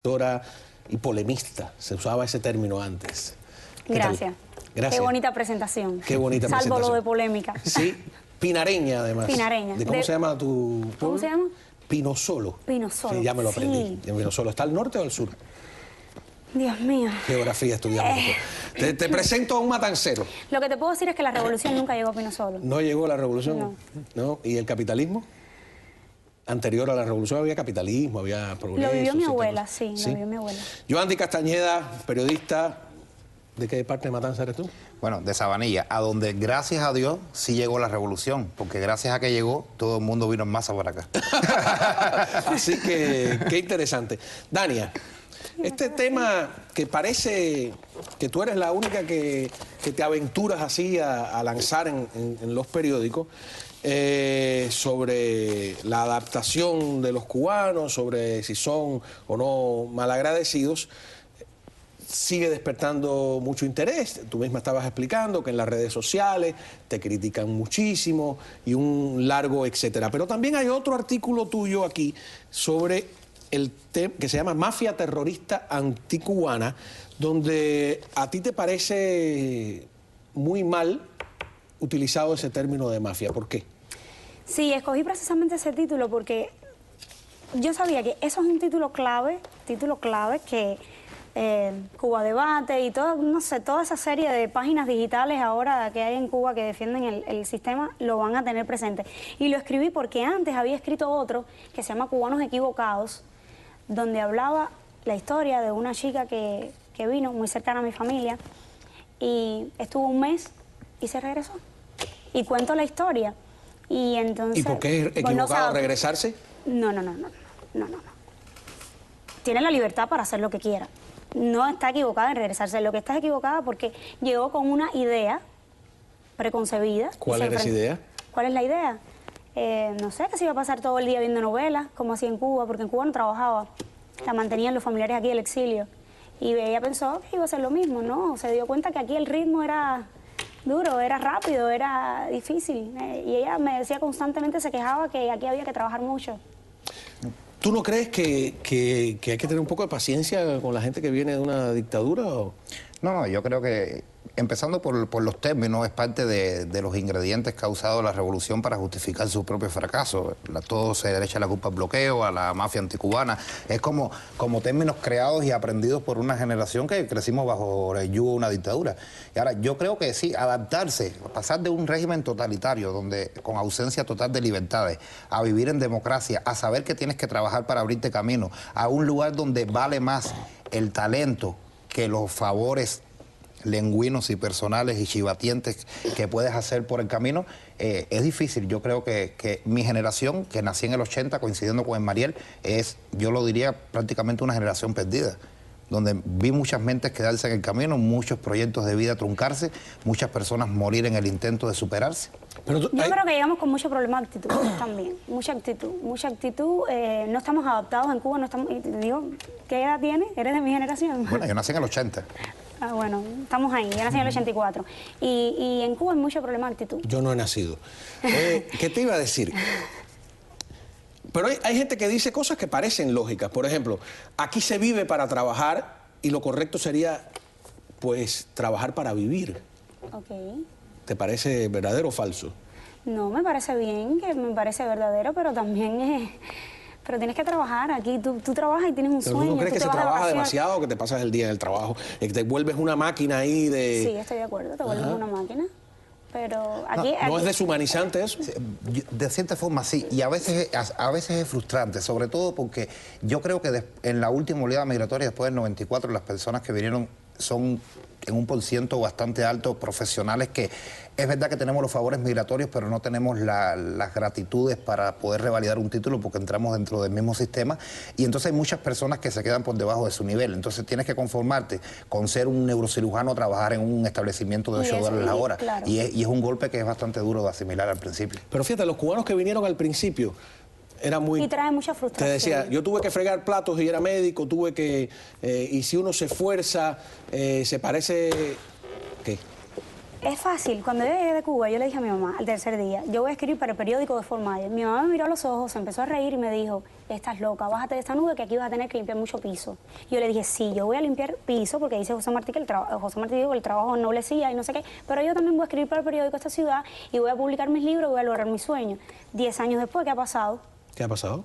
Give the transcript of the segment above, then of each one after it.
Escritora y polemista, se usaba ese término antes. Gracias. Gracias. Qué bonita presentación. Qué bonita Salvo presentación. lo de polémica. Sí, pinareña además. Pinareña. ¿Cómo se llama tu pueblo? ¿Cómo se llama? Pinosolo. Pinosolo. Sí, ya me lo aprendí. Sí. Pinosolo. ¿Está al norte o al sur? Dios mío. Geografía estudiamos. Te presento a un matancero. Lo que te puedo decir es que la revolución nunca llegó a Pinosolo. ¿No llegó la revolución? No. ¿No? ¿Y el capitalismo? Anterior a la revolución había capitalismo, había progreso. Lo vivió mi cierta abuela, cosa. sí, lo vivió mi abuela. Joandy Castañeda, periodista. ¿De qué parte de Matanza eres tú? Bueno, de Sabanilla, a donde gracias a Dios sí llegó la revolución, porque gracias a que llegó todo el mundo vino en masa por acá. Así que, qué interesante. Dania, este tema que parece que tú eres la única que te aventuras así a lanzar en los periódicos, sobre la adaptación de los cubanos, sobre si son o no malagradecidos, sigue despertando mucho interés. Tú misma estabas explicando que en las redes sociales te critican muchísimo y un largo etcétera. Pero también hay otro artículo tuyo aquí sobre el tema que se llama Mafia Terrorista Anticubana, donde a ti te parece muy mal utilizado ese término de mafia. ¿Por qué? Sí, escogí precisamente ese título porque yo sabía que eso es un título clave que Cuba Debate y todo, no sé, toda esa serie de páginas digitales ahora que hay en Cuba que defienden el sistema lo van a tener presente. Y lo escribí porque antes había escrito otro que se llama Cubanos Equivocados, donde hablaba la historia de una chica que vino muy cercana a mi familia y estuvo un mes y se regresó. Y cuento la historia. Y entonces... ¿Y por qué es equivocado regresarse? No. Tiene la libertad para hacer lo que quiera. No está equivocada en regresarse. Lo que está equivocada porque llegó con una idea preconcebida. ¿Cuál era esa idea? ¿Cuál es la idea? No sé, que se iba a pasar todo el día viendo novelas, como hacía en Cuba, porque en Cuba no trabajaba. La mantenían los familiares aquí del exilio. Y ella pensó que iba a ser lo mismo, ¿no? Se dio cuenta que aquí el ritmo era duro, era rápido, era difícil. Y ella me decía constantemente, se quejaba que aquí había que trabajar mucho. ¿Tú no crees que hay que tener un poco de paciencia con la gente que viene de una dictadura? ¿O? No, yo creo que, empezando por los términos, es parte de los ingredientes que ha usado la revolución para justificar su propio fracaso. Todo se le echa la culpa al bloqueo, a la mafia anticubana. Es como términos creados y aprendidos por una generación que crecimos bajo el yugo de una dictadura. Y ahora, yo creo que sí, adaptarse, pasar de un régimen totalitario, donde con ausencia total de libertades, a vivir en democracia, a saber que tienes que trabajar para abrirte camino, a un lugar donde vale más el talento que los favores lengüinos y personales y chivatientes que puedes hacer por el camino, es difícil. Yo creo que mi generación, que nací en el 80, coincidiendo con el Mariel, es, yo lo diría, prácticamente una generación perdida, donde vi muchas mentes quedarse en el camino, muchos proyectos de vida truncarse, muchas personas morir en el intento de superarse. Pero yo creo que llegamos con mucho problema de actitud también, mucha actitud. No estamos adaptados en Cuba, no estamos, y te digo, ¿qué edad tienes? ¿Eres de mi generación? Bueno, yo nací en el 80. Ah, bueno, estamos ahí, yo nací en el 84. Y en Cuba hay mucho problema de actitud. Yo no he nacido. ¿Qué te iba a decir? Pero hay gente que dice cosas que parecen lógicas. Por ejemplo, aquí se vive para trabajar y lo correcto sería, pues, trabajar para vivir. Ok. ¿Te parece verdadero o falso? No, me parece bien, que me parece verdadero, pero también es... Pero tienes que trabajar aquí, tú trabajas y tienes un ¿Pero sueño. tú no crees que te se vas de trabaja vacaciones? demasiado, que te pasas el día en el trabajo, que te vuelves una máquina ahí de...? Sí, estoy de acuerdo, te vuelves una máquina. Pero aquí... ¿No es deshumanizante eso? De cierta forma sí, y a veces es frustrante, sobre todo porque yo creo que en la última oleada migratoria después del 94 las personas que vinieron son en un % bastante alto profesionales que es verdad que tenemos los favores migratorios, pero no tenemos las gratitudes para poder revalidar un título porque entramos dentro del mismo sistema, y entonces hay muchas personas que se quedan por debajo de su nivel. Entonces tienes que conformarte con ser un neurocirujano o trabajar en un establecimiento de $8 la hora. Claro. Y es un golpe que es bastante duro de asimilar al principio. Pero fíjate, los cubanos que vinieron al principio era muy... Y trae mucha frustración. Te decía, yo tuve que fregar platos y era médico, tuve que... y si uno se esfuerza, se parece... ¿Qué? Es fácil. Cuando yo llegué de Cuba, yo le dije a mi mamá al tercer día, yo voy a escribir para el periódico de Fort Myers. Mi mamá me miró a los ojos, se empezó a reír y me dijo, estás loca, bájate de esta nube que aquí vas a tener que limpiar mucho piso. Y yo le dije, sí, yo voy a limpiar piso porque dice José Martí que José Martí dijo que el trabajo ennoblecía y no sé qué, pero yo también voy a escribir para el periódico de esta ciudad y voy a publicar mis libros y voy a lograr mis sueños. 10 años después, ¿qué ha pasado? ¿Qué ha pasado?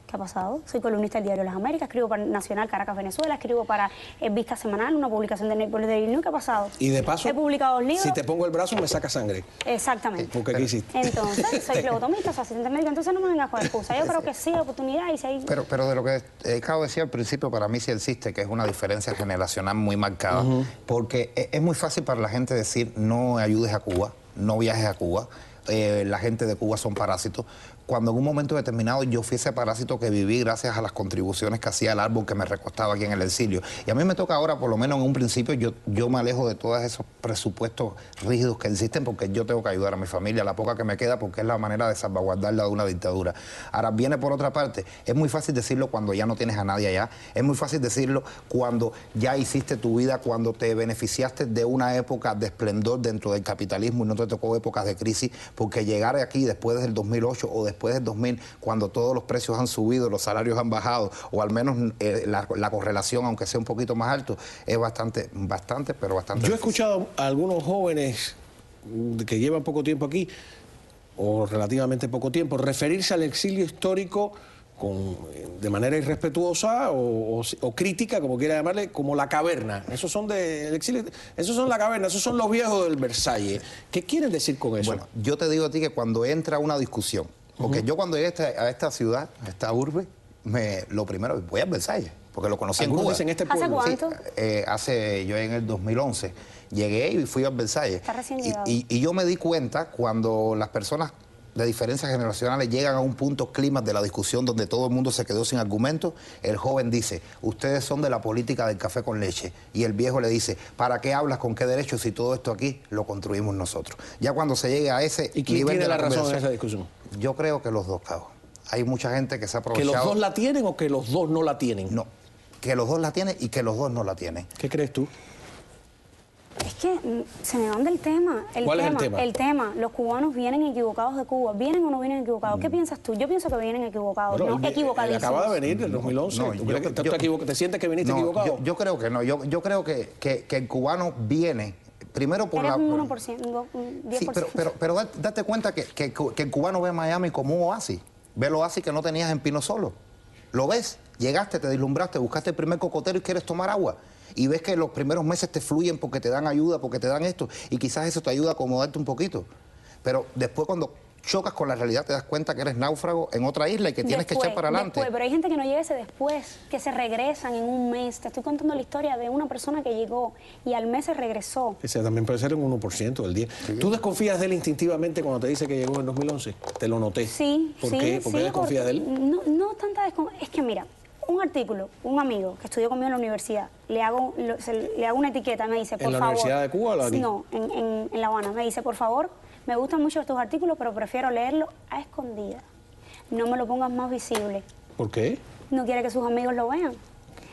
¿Qué ha pasado? Soy columnista del Diario de las Américas, escribo para Nacional Caracas, Venezuela, escribo para Vista Semanal, una publicación de Naples Daily News. ¿Qué ha pasado? Y de paso, he publicado 2 libros. Si te pongo el brazo, me saca sangre. Exactamente. Porque ¿qué hiciste? Entonces, soy flebotomista, soy asistente médico, entonces no me vengas con excusa. Yo creo que sí hay oportunidad y si hay... Pero de lo que acabo de decir al principio, para mí sí existe, que es una diferencia generacional muy marcada, porque es muy fácil para la gente decir no ayudes a Cuba, no viajes a Cuba, la gente de Cuba son parásitos, cuando en un momento determinado yo fui ese parásito que viví gracias a las contribuciones que hacía el árbol que me recostaba aquí en el exilio. Y a mí me toca ahora, por lo menos en un principio, yo me alejo de todos esos presupuestos rígidos que existen porque yo tengo que ayudar a mi familia, la poca que me queda, porque es la manera de salvaguardarla de una dictadura. Ahora, viene por otra parte, es muy fácil decirlo cuando ya no tienes a nadie allá, es muy fácil decirlo cuando ya hiciste tu vida, cuando te beneficiaste de una época de esplendor dentro del capitalismo y no te tocó épocas de crisis, porque llegar aquí después del 2008 o después del 2000, cuando todos los precios han subido, los salarios han bajado, o al menos la correlación, aunque sea un poquito más alto, es bastante. Yo he escuchado a algunos jóvenes que llevan poco tiempo aquí, o relativamente poco tiempo, referirse al exilio histórico de manera irrespetuosa o crítica, como quiera llamarle, como la caverna. Esos son del exilio, esos son la caverna, esos son los viejos del Versalles. ¿Qué quieren decir con eso? Bueno, yo te digo a ti que cuando entra una discusión, porque yo cuando llegué a esta ciudad, a esta urbe, lo primero, voy a Versalles, porque lo conocí en Cuba. Dicen este pueblo. ¿Hace cuánto? Sí, yo en el 2011 llegué y fui a Versalles. Está recién llegado. Y yo me di cuenta cuando las personas de diferencias generacionales llegan a un punto clímax de la discusión donde todo el mundo se quedó sin argumentos, el joven dice, ustedes son de la política del café con leche, y el viejo le dice, ¿para qué hablas, con qué derecho si todo esto aquí lo construimos nosotros? Ya cuando se llegue a ese ¿Y quién nivel tiene de la razón en conversación, esa discusión? yo creo que los dos, Cabo. Hay mucha gente que se ha ¿Que aprovechado. los dos la tienen o que los dos no la tienen? No, que los dos la tienen y que los dos no la tienen. ¿Qué crees tú? Es que se me van del tema. ¿Cuál es el tema? El tema. Los cubanos vienen equivocados de Cuba. ¿Vienen o no vienen equivocados? ¿Qué piensas tú? Yo pienso que vienen equivocados, Bueno, no equivocadísimos. Acaba de venir del 2011. No, ¿Te sientes que viniste No, equivocado? yo creo que no. Yo creo que el cubano viene primero por Eres la... un 1%, un 10%. Sí, pero date cuenta que el cubano ve Miami como un oasis. Ve el oasis que no tenías en Pino Solo. Lo ves, llegaste, te deslumbraste, buscaste el primer cocotero y quieres tomar agua. Y ves que los primeros meses te fluyen porque te dan ayuda, porque te dan esto. Y quizás eso te ayuda a acomodarte un poquito. Pero después cuando chocas con la realidad te das cuenta que eres náufrago en otra isla y que tienes que echar para adelante. Pero hay gente que no llega ese después, que se regresan en un mes. Te estoy contando la historia de una persona que llegó y al mes se regresó. Ese también puede ser un 1% del día. Sí. ¿Tú desconfías de él instintivamente cuando te dice que llegó en 2011? Te lo noté. Sí, ¿Por qué? ¿Por qué desconfías de él? No tanta desconfianza. Es que mira, un artículo, un amigo que estudió conmigo en la universidad, le hago una etiqueta, me dice, por favor... ¿En la Universidad de Cuba o aquí? No, en La Habana. Me dice, por favor, me gustan mucho estos artículos, pero prefiero leerlo a escondidas. No me lo pongas más visible. ¿Por qué? No quiere que sus amigos lo vean.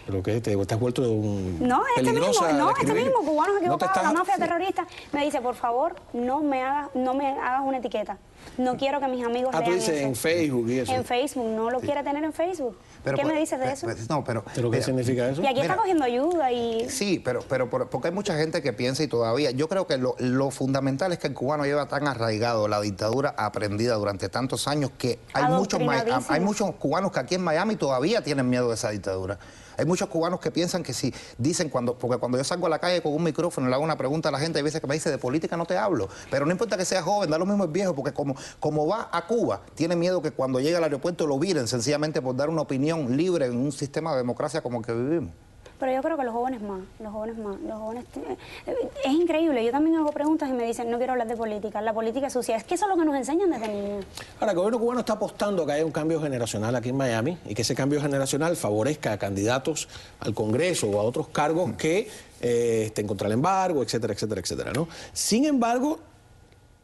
¿Pero qué? ¿Te has vuelto un No, este mismo cubano equivocado, la mafia Sí. terrorista, me dice, por favor, no me hagas una etiqueta. No quiero que mis amigos lean tú dices eso. en Facebook y eso. En Facebook, no lo quiere tener en Facebook. ¿Qué me dices de eso? No, pero ¿Qué significa eso? Y aquí está cogiendo ayuda y... Sí, pero porque hay mucha gente que piensa y todavía... Yo creo que lo fundamental es que el cubano lleva tan arraigado la dictadura aprendida durante tantos años que hay muchos cubanos que aquí en Miami todavía tienen miedo de esa dictadura. Hay muchos cubanos que piensan que si dicen porque cuando yo salgo a la calle con un micrófono le hago una pregunta a la gente, hay veces que me dice de política no te hablo, pero no importa que sea joven, da lo mismo el viejo, porque como va a Cuba, tiene miedo que cuando llegue al aeropuerto lo viren sencillamente por dar una opinión libre en un sistema de democracia como el que vivimos. Pero yo creo que los jóvenes es increíble, yo también hago preguntas y me dicen, no quiero hablar de política, la política es sucia, es que eso es lo que nos enseñan desde niños. Ahora, el gobierno cubano está apostando a que haya un cambio generacional aquí en Miami y que ese cambio generacional favorezca a candidatos al Congreso o a otros cargos que estén contra el embargo, etcétera, etcétera, etcétera, ¿no? Sin embargo,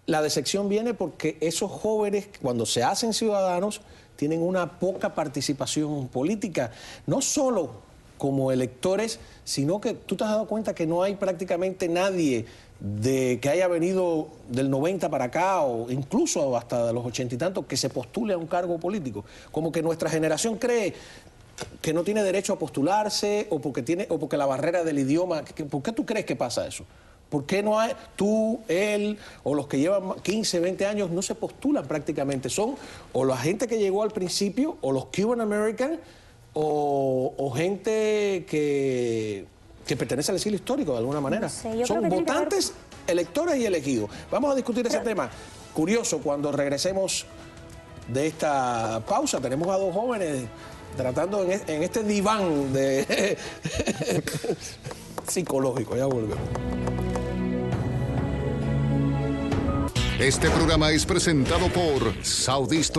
la decepción viene porque esos jóvenes, cuando se hacen ciudadanos, tienen una poca participación política, no solo como electores, sino que tú te has dado cuenta que no hay prácticamente nadie que haya venido del 90 para acá o incluso hasta de los 80 y tantos que se postule a un cargo político. Como que nuestra generación cree que no tiene derecho a postularse o porque la barrera del idioma. ¿Por qué tú crees que pasa eso? ¿Por qué no hay, tú, él o los que llevan 15, 20 años no se postulan prácticamente? Son o la gente que llegó al principio o los Cuban American o gente que pertenece al exilio histórico de alguna manera. No sé, yo son creo que votantes, electores y elegidos. Vamos a discutir ese tema. Curioso, cuando regresemos de esta pausa, tenemos a dos jóvenes tratando en este diván de psicológico. Ya volvemos. Este programa es presentado por Saudis